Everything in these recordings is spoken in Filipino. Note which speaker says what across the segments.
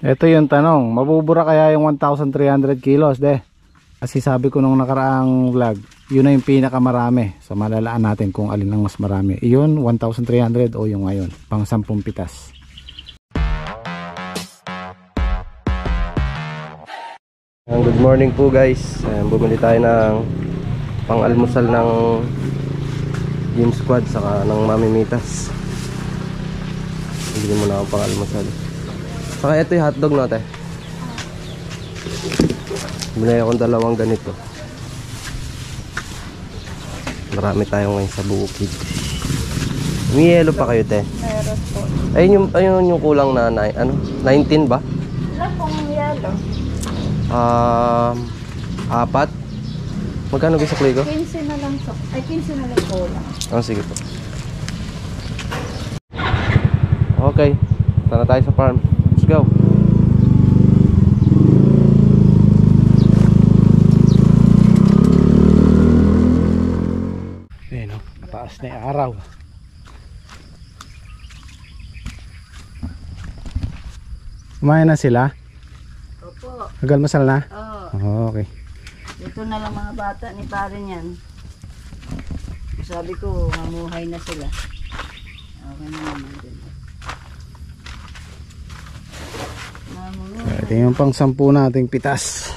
Speaker 1: Ito yung tanong, mabubura kaya yung 1,300 kilos, de? Kasi sabi ko nung nakaraang vlog, yun na yung pinakamarami. So malalaan natin kung alin ang mas marami. Iyon, 1,300 o yung ngayon, pang 10 pitas.
Speaker 2: Good morning po guys. Bumili tayo ng pang-almusal ng Gym Squad saka ng Mamimitas. Bili muna akong pang-almusal. Saka ito yung hotdog natin. Bumili akong dalawang ganito. Marami tayo ngayon sa bukid. May yellow pa kayo, te?
Speaker 3: Meron po.
Speaker 2: Ayun yung kulang na 19 ba?
Speaker 3: Wala pong yellow.
Speaker 2: 4. Magkano gusto ko?
Speaker 3: 15 na lang so. Ay, 15 na lang po lang.
Speaker 2: Oh, sige po. Okay. Tara tayo sa farm. Let's go.
Speaker 1: Ayun, no? Mataas na yung araw. Kumain na sila?
Speaker 3: Opo.
Speaker 1: Nag-almusal na?
Speaker 3: Oo.
Speaker 1: Oh, okay.
Speaker 3: Ito na lang mga bata ni pare niyan. Sabi ko, mamuhay na sila. Okay na naman din. Mamuhay.
Speaker 1: Ito yung pang 10 nating pitas.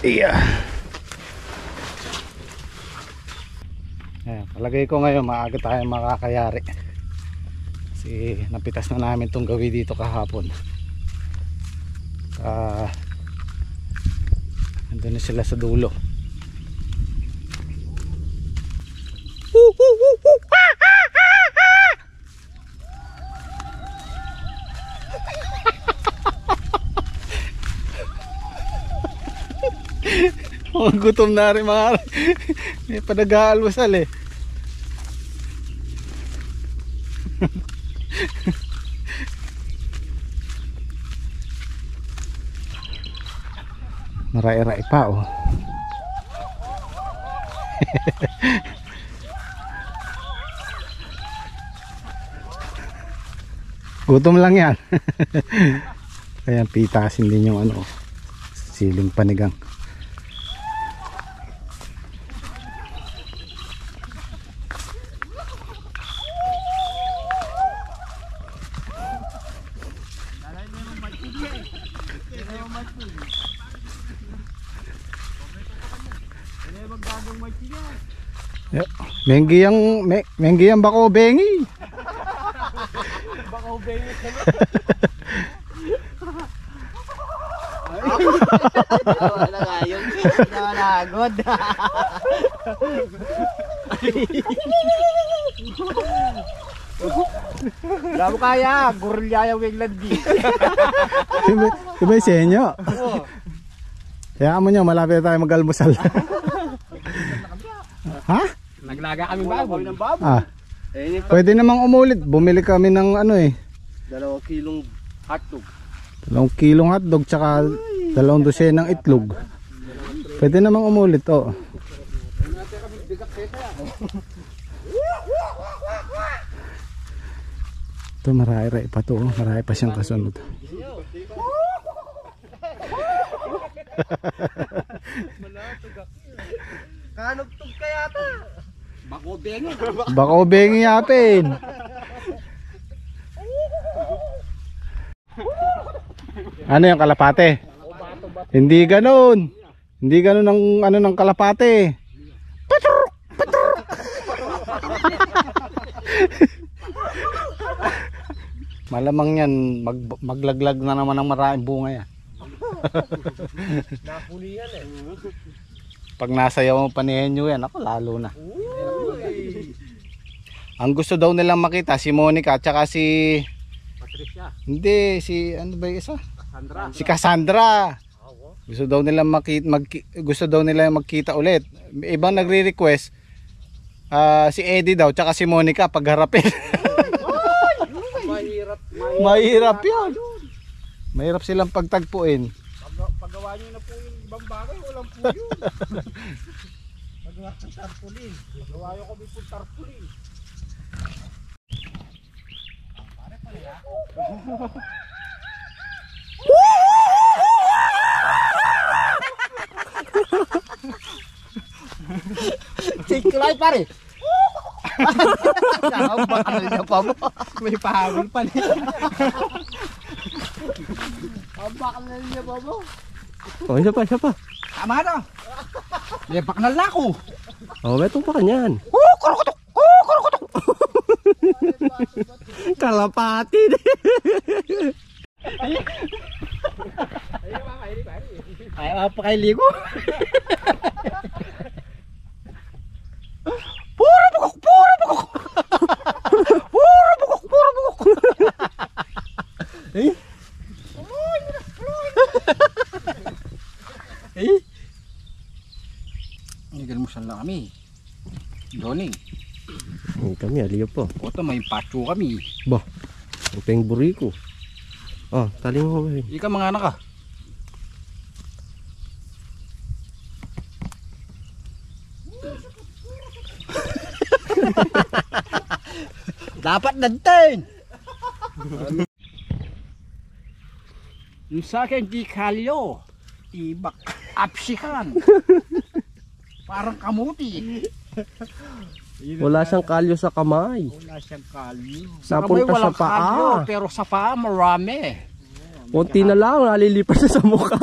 Speaker 1: Iya. Ayan, palagay ko ngayon maaga tayo makakayari. Kasi napitas na namin itong gawi dito kahapon. Andun na sila sa dulo. Mga gutom na rin mga may panag-aalmusal eh. Marai-rai pa oh. Gutom lang yan. Kaya pitasin din yung ano, siling panigang. Menggiyang bako bengi.
Speaker 2: Bako bengi ka wala nga yun. Nanagod. Bravo kaya. Gurulya yung Englandi.
Speaker 1: Diba yung senyo? Kaya mo nyo, malapit tayo mag-almusal. Ha?
Speaker 2: Naglaga kami baboy ng baboy.
Speaker 1: Ah. Pwede namang umulit. Bumili kami ng ano eh.
Speaker 2: 2 kilong hotdog.
Speaker 1: 2 kilong hotdog tsaka 2 dosenang itlog. Pwede namang umulit oh. Ito marai-rai pa to. Marai pa siyang kasunod.
Speaker 2: Kanugtog kaya ta. Bako bengi.
Speaker 1: Bako bengi yapin. Ano yung kalapate? Hindi ganoon. Hindi ganoon ang ano ng kalapate. Patruk! Patruk! Malamang yan maglaglag na naman ng maraming bunga yan.
Speaker 2: Napuli yan eh.
Speaker 1: Pag nasayaw mo pa ni Henyo yan, ako lalo na. Ang gusto daw nilang makita si Monica at saka si
Speaker 2: Patricia.
Speaker 1: Hindi, si ano ba yung isa?
Speaker 2: Cassandra.
Speaker 1: Si Cassandra. Gusto daw nila magkita ulit. Ibang nagre-request si Eddie daw tsaka si Monica pagharapin. Mahirap 'yan. Mahirap silang pagtagpuin.
Speaker 2: Paggawa niyo na po yung ibang bagay, walang po yun. Paggawa ng tarpaulin. Paggawa niyo kami po tarpaulin. Pare pala ya.
Speaker 4: Light pare. Bakal niya pa mo. May pahabol pa niya. Bakal niya pa mo.
Speaker 2: Oh, isa pa, isa pa.
Speaker 4: Tama na. May bakal na ako.
Speaker 2: Oh, metong pa kanyan.
Speaker 4: Kurukutok.
Speaker 2: Kalapati.
Speaker 4: Ay, pa kay ligo. Puro bukok. Eh? Nigal mo siya lang kami. Doning.
Speaker 2: Kami, aliyo po.
Speaker 4: Oto, may pacho kami.
Speaker 2: Bah, ang peng buriko. Oh, tali mo ba?
Speaker 4: Ika mga anak ka. Dapat nantin. Yung sa akin di kalyo. Tibak. Apsikan. Parang kamuti.
Speaker 2: Wala siyang kalyo sa kamay.
Speaker 4: Wala siyang kalyo.
Speaker 2: Napunta sa paa.
Speaker 4: Kalyo, pero sa paa marami.
Speaker 2: Konti na lang, nalilipas siya sa mukha.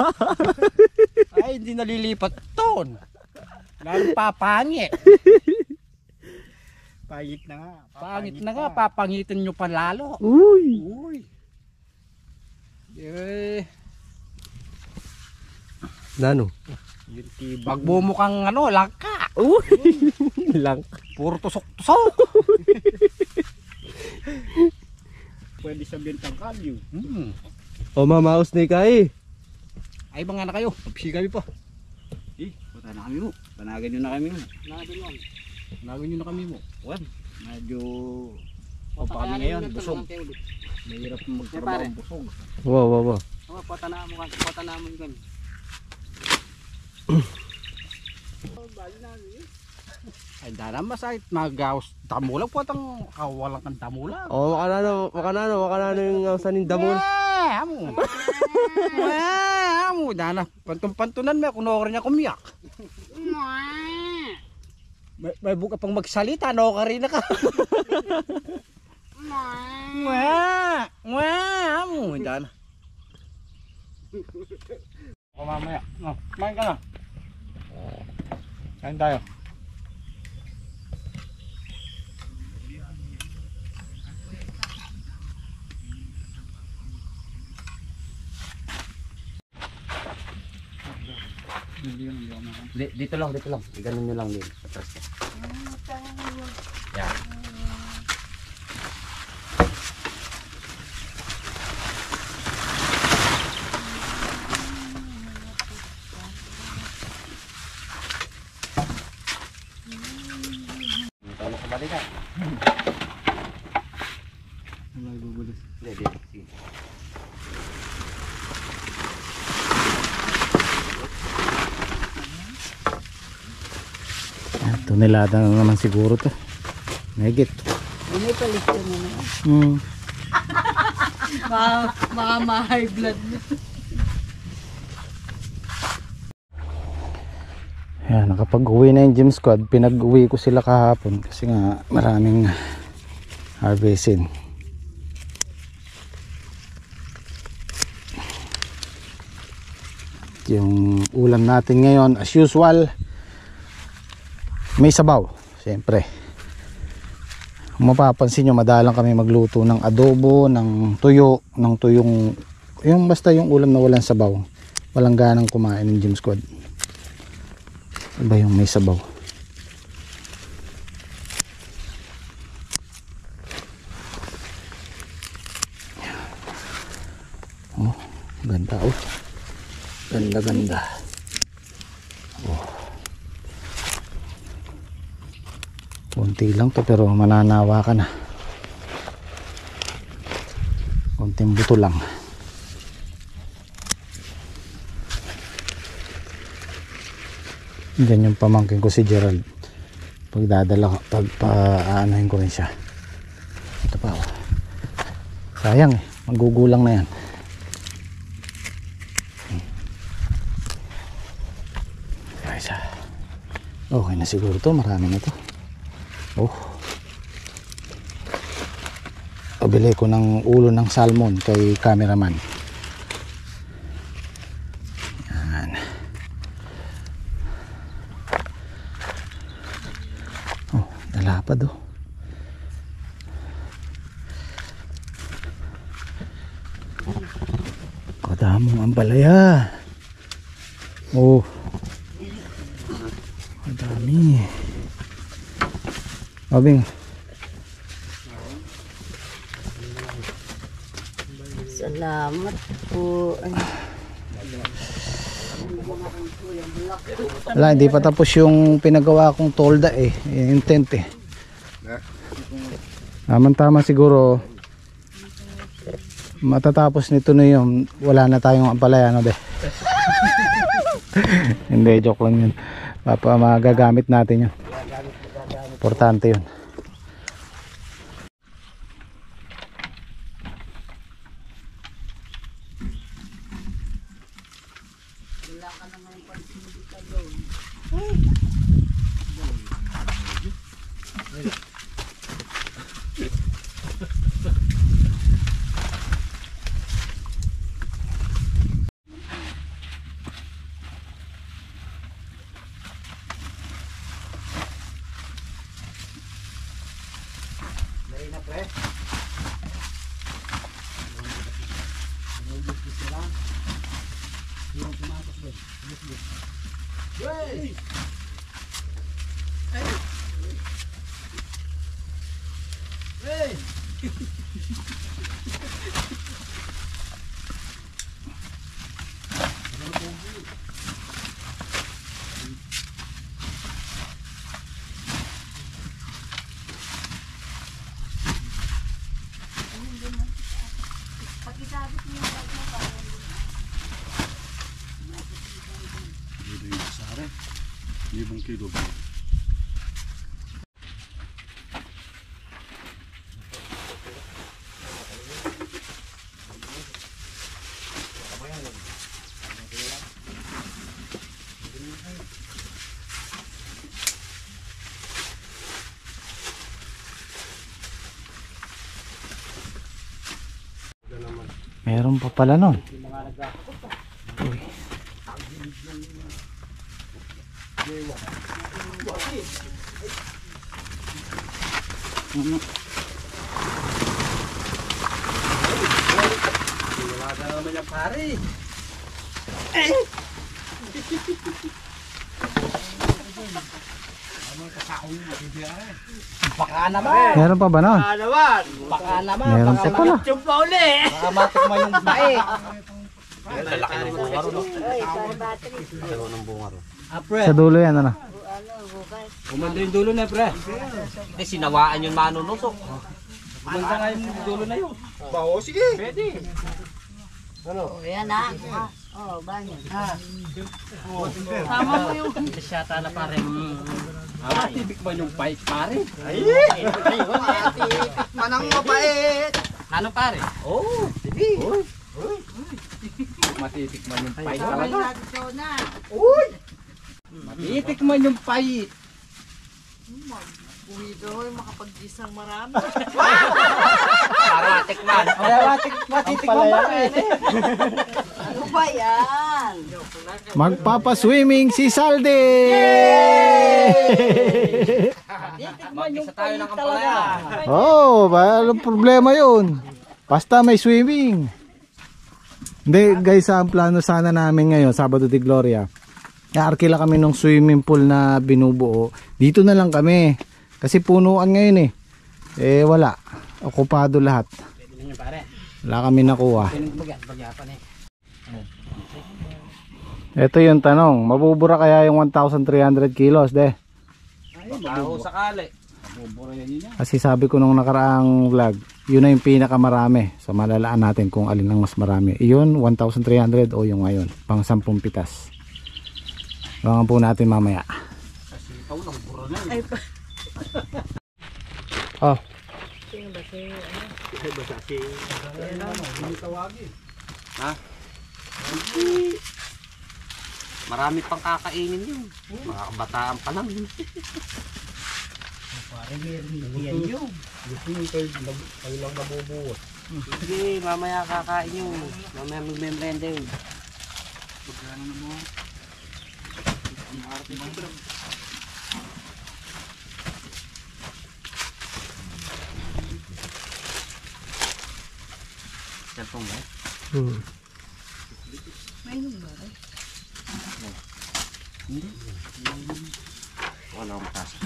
Speaker 4: Ay, hindi nalilipat ton. Lalo papangit. Pangit na nga. Pangit na nga, papangitin nyo pa lalo.
Speaker 2: Uy.
Speaker 4: Uy. Eh,
Speaker 2: Nano?
Speaker 4: yung tibag mo mukhang ano, langka.
Speaker 2: Uy. Lang.
Speaker 4: Puro tusok-tusok. Pwede sa bintang kalyo.
Speaker 2: O mamaos na ikay.
Speaker 4: Ay, mga na kayo. Pagpisi kami pa. Punta na kami mo. Panagan nyo na kami mo. Panagan nyo na kami mo. Wan. Medyo pa kami ngayon. Busog. Mahirap magtrabaho ang busog.
Speaker 2: Wow.
Speaker 4: Patana mo kami. Ay, dana masakit. Nagawas. Damulang po itang kawalang kang damulang.
Speaker 2: O makanano yung sanin damon.
Speaker 4: Amo. Amo. Dana. Pantun-pantunan mo. Kuno niya kumiyak. May buka pang magsalita. No ka rin na ka. Amo. Dana. O mamaya. Kumain ka na. Kain tayo. Dito lang. Ganun nyo lang din. Atras ka. Yan. Tama ka balik ka. Wala gugulis. Sige.
Speaker 1: Tonelada na naman siguro to. Megit.
Speaker 3: May palito na naman. Baka ma-high blood na.
Speaker 1: Ayan, nakapag-uwi na yung gym squad. Pinag-uwi ko sila kahapon kasi nga maraming harvesting. Yung ulam natin ngayon as usual, may sabaw, siyempre. Kung mapapansin nyo, madalang kami magluto ng adobo, ng tuyo, ng tuyong, yung basta yung ulam na walang sabaw. Walang ganang kumain ng gym squad. Iba yung may sabaw. Oh, ganda oh. Ganda. Oh. Konti lang to pero mananawa ka na. Konting buto lang. Diyan yung pamangkin ko si Gerald. Pag-aanahin ko rin siya. Ito pa oh. Sayang eh, magugulang na yan. Okay na siguro to, marami na to. Oh. Pabili ko ng ulo ng salmon kay cameraman. Yan. Oh, nalapad oh. Kadamong ampalaya. Oh. Kadami. Abing.
Speaker 3: Salamat po.
Speaker 1: Wala, hindi pa tapos yung pinagawa kong tolda eh. Yung tent eh. Tama siguro matatapos nito na yun. Wala na tayong ampalaya, no be? Hindi, joke lang yun. Magagamit natin yun. Importante yun. Meron pa pala nun. Uy.
Speaker 4: Baka naman.
Speaker 1: Meron pa ba nun?
Speaker 4: Baka naman.
Speaker 1: Meron pa pala.
Speaker 4: Yung pa uli. Baka matikman yung bae. Lalaki ng bunga ro.
Speaker 1: Sa dulo yan, ano?
Speaker 4: Umanda yung dulo na, pre. Eh, sinawaan yung manunusok. Umanda nga yung dulo na yun. Baho, sige. Pwede.
Speaker 3: Oh, yan ha. Oh, banyo.
Speaker 4: Tama mo yung... Siya na pare. Tibik man yung bike, pare. Ay! Tibik man ang mabait. Ano, pare? Oo. Sige. Matitik man yung bike talaga. Uy! Matitik man yung bike.
Speaker 3: Uwi doon, makapag-gisang marami.
Speaker 4: Para tikman. Matitik man pare.
Speaker 3: Ano ba yan?
Speaker 1: Magpapaswimming si Saldi!
Speaker 4: Mag-isa tayo ng kampalaya.
Speaker 1: Oh, walang problema yun. Basta may swimming. Hindi guys, ang plano sana namin ngayon, Sabado de Gloria, arkila kami ng swimming pool na binubuo. Dito na lang kami. Kasi punuan ngayon eh. Eh wala. Okupado lahat. Wala kami nakuha. Ito yung tanong. Mabubura kaya yung 1,300 kilos de?
Speaker 4: Baho sakali.
Speaker 1: Kasi sabi ko nung nakaraang vlog, yun na yung pinakamarami. So malalaan natin kung alin ang mas marami. Iyon, 1,300 o yung ngayon. Pang 10 pitas. Abangan po natin mamaya.
Speaker 3: Ay pa.
Speaker 1: Oh.
Speaker 4: Ha? Marami pang kakainin yun. Mga kabataan pa lang. Pare, meron yan yun.
Speaker 2: Gusto nyo kayo lang nabubuot.
Speaker 5: Sige, mamaya kakain nyo. Mamaya magmembrenda yun.
Speaker 4: Pagkano na mo? Ang arte mo. Cellphone ba?
Speaker 3: Mayroon ba?
Speaker 4: Hindi. Wala akong tasa.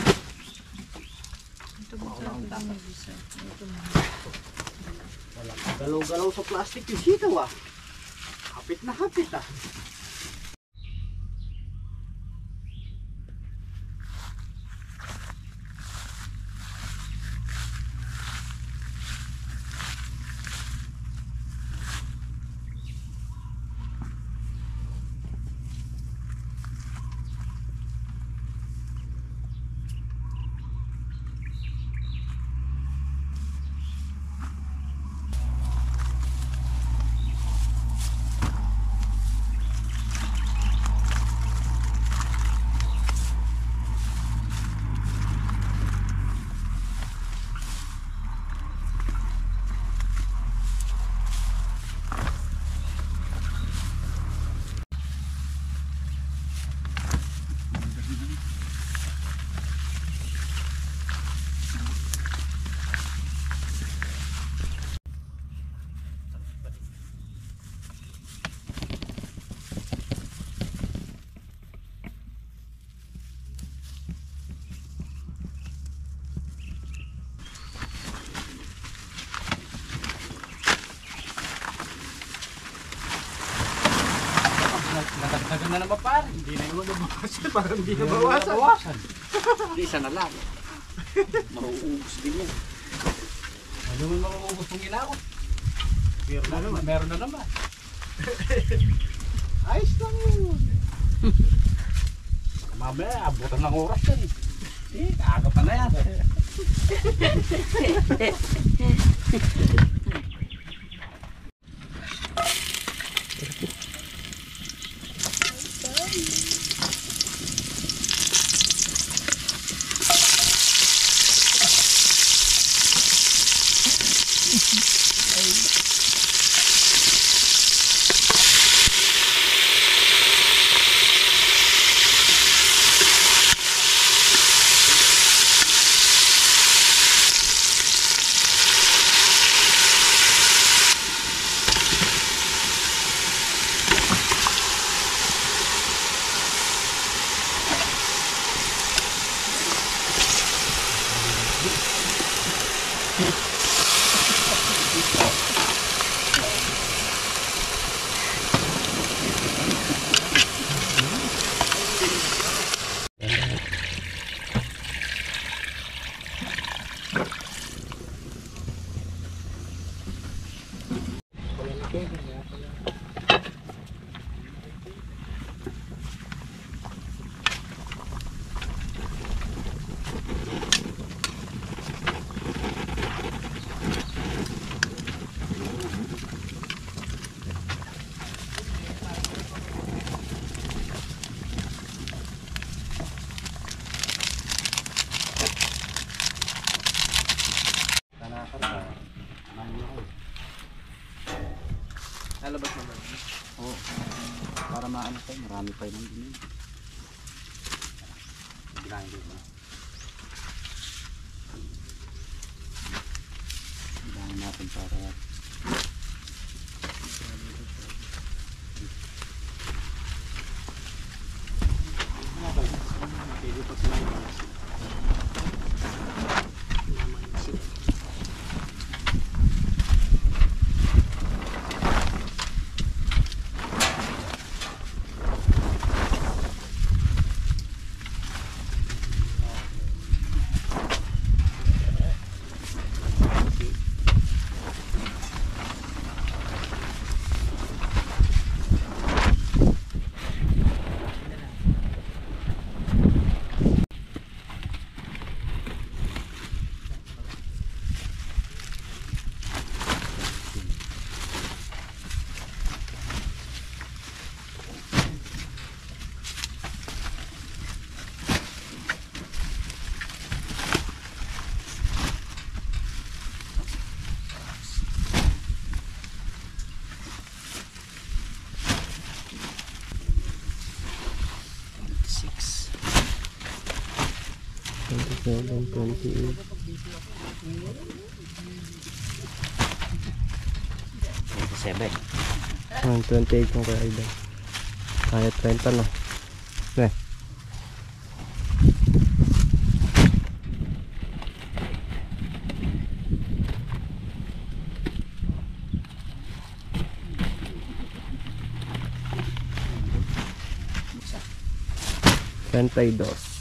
Speaker 3: Ito ba ito mag-isa? Ito mo.
Speaker 4: Galaw-galaw sa plastic yung sitaw ah. Hapit na hapit ah. Nakagdagan na naman pare. Hindi na naman nabawasan. Parang hindi na bawasan. Hindi, isa na lang. Mauubos din yan. Ano mo mauubos mong ginako? Meron na naman. Ayos lang yun. Mamaya, abutan ng oras yan eh. Kaaga pa na yan.
Speaker 5: Lalabas na ba?
Speaker 4: Oo. Para maano tayo, marami pa yun. Bilangin dito. Bilangin natin para
Speaker 2: 27, 28.
Speaker 4: 27.
Speaker 2: 28 yung kaya Aidan. Kaya 30 no. Okay. Dos.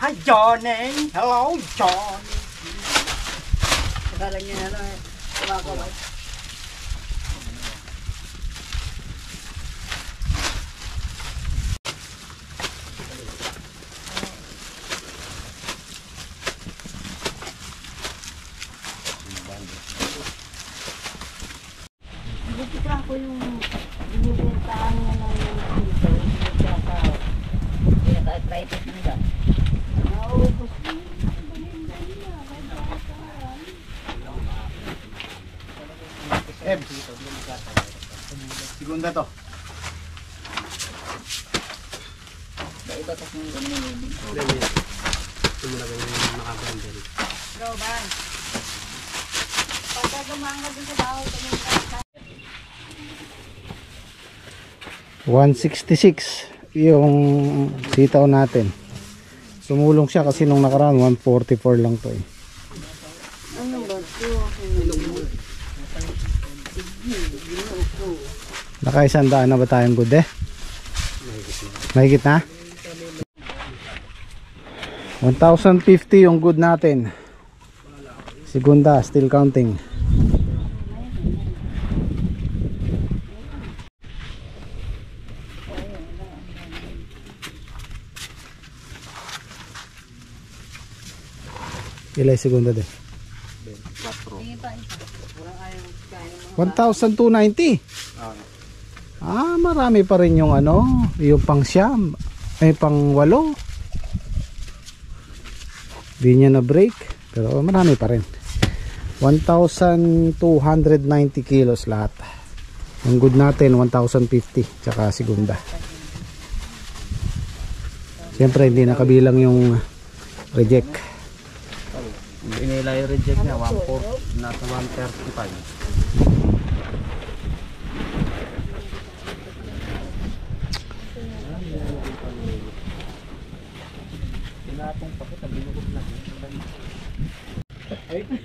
Speaker 4: Hi Johnny! Hello Johnny!
Speaker 3: Akala niya na lang, kumakaway. Bukita ko yung binibintaan niya ng dito, nagkakao. Pinaka-arthritis na nila. Naubos niya.
Speaker 1: Ebs. Segunda to.
Speaker 3: Ibatas mo yung nilibig. Roban. Pagka gumanga dun sa baho, tumingin ka.
Speaker 1: 166 yung sitaw natin. Sumulong siya kasi nung nakaraan 144 lang to eh.
Speaker 3: Ano ba ito?
Speaker 1: Naka-100 na ba tayong good eh? Mahigit na? 1,050 yung good natin. Segunda, still counting. Ilay segunda din. 1,290. Ah, marami pa rin yung ano, yung pang siyam, ay pang 8. Di niya na break, pero marami pa rin. 1,290 kilos lahat. Yung good natin 1,050 tsaka segunda. Siyempre hindi nakabilang yung reject.
Speaker 4: Inila yung reject niya, 1/4, nasa 135.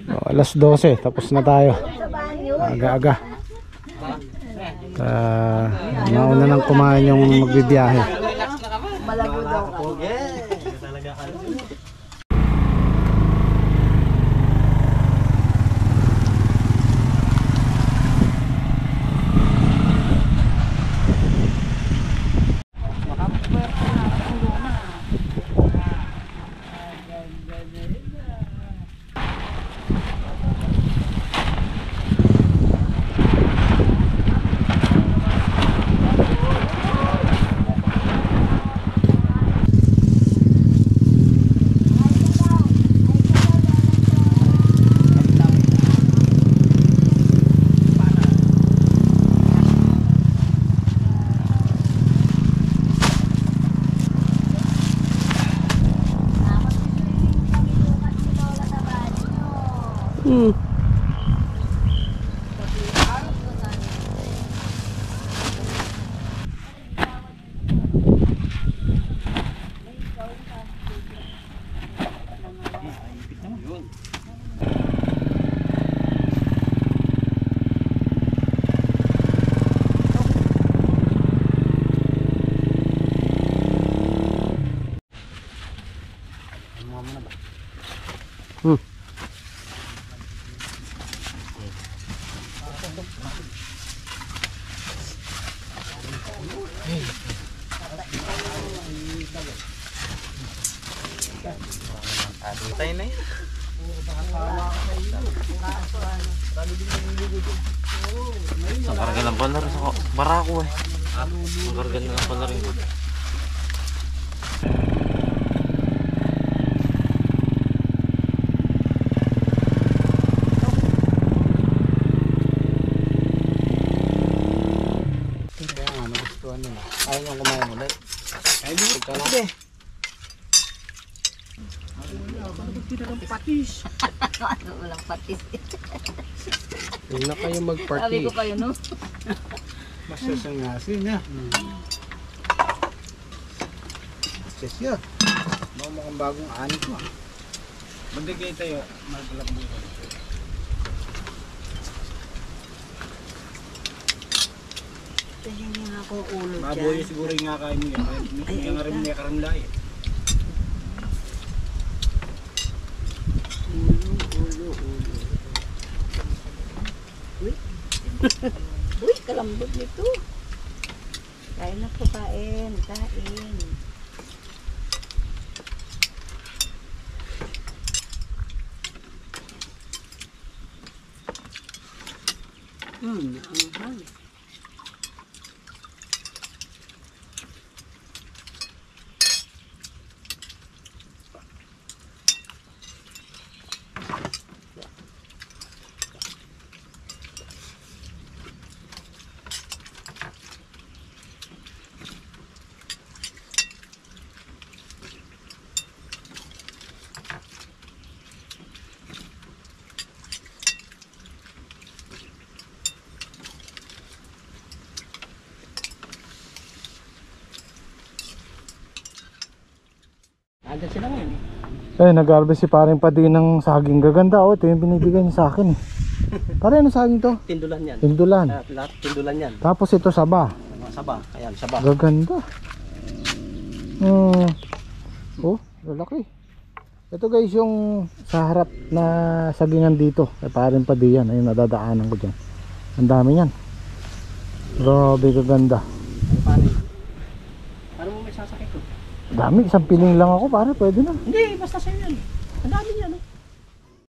Speaker 1: Oh, alas 12, tapos na tayo. Aga-aga. Nauna nang kumain yung magbibiyahe.
Speaker 3: Malago daw ka.
Speaker 5: Tayo na yun. Ang karga lang pala rin sa barako eh. Ang karga lang pala rin.
Speaker 4: Kaya nga, nagustuhan nila. Ayaw nang kumain ulit. Ay, di. Sige.
Speaker 3: Walang patis.
Speaker 2: Huwag na kayo
Speaker 3: Sabi
Speaker 2: mag-party.
Speaker 3: ko kayo, no?
Speaker 4: Basta siyang asin niya. Basta siya. Baka mukhang bagong ani ko. Magdagay tayo. Maglalak mo ito.
Speaker 3: Tingnan niya nga akong ulo
Speaker 4: Baboy
Speaker 3: dyan.
Speaker 4: siguro yung nga kain mo yan. Yung nga rin may karamlay.
Speaker 3: Ulo. Uy. Uy, kalambot nito. Kain na po, kain. Ahang.
Speaker 5: Andyan sila ngayon eh.
Speaker 1: Eh, nag-harvest si paring Padi ng saging. Gaganda, oh. Ito yung binibigay niya sa akin. Pare, ano saging to?
Speaker 5: Tindulan yan.
Speaker 1: Tindulan.
Speaker 5: Lahat tindulan yan.
Speaker 1: Tapos ito saba.
Speaker 5: Saba. Ayan, saba.
Speaker 1: Gaganda. Oh, lalaki. Ito guys yung sa harap na sagingan dito. Eh, paring Padi yan. Ayun, nadadaanan ko dyan. Ang dami yan. Grabe, gaganda.
Speaker 5: Paano mo may sasakit ko?
Speaker 1: Dami, isang piling lang ako, pare. Pwede na.
Speaker 5: Hindi, basta sa'yo yan.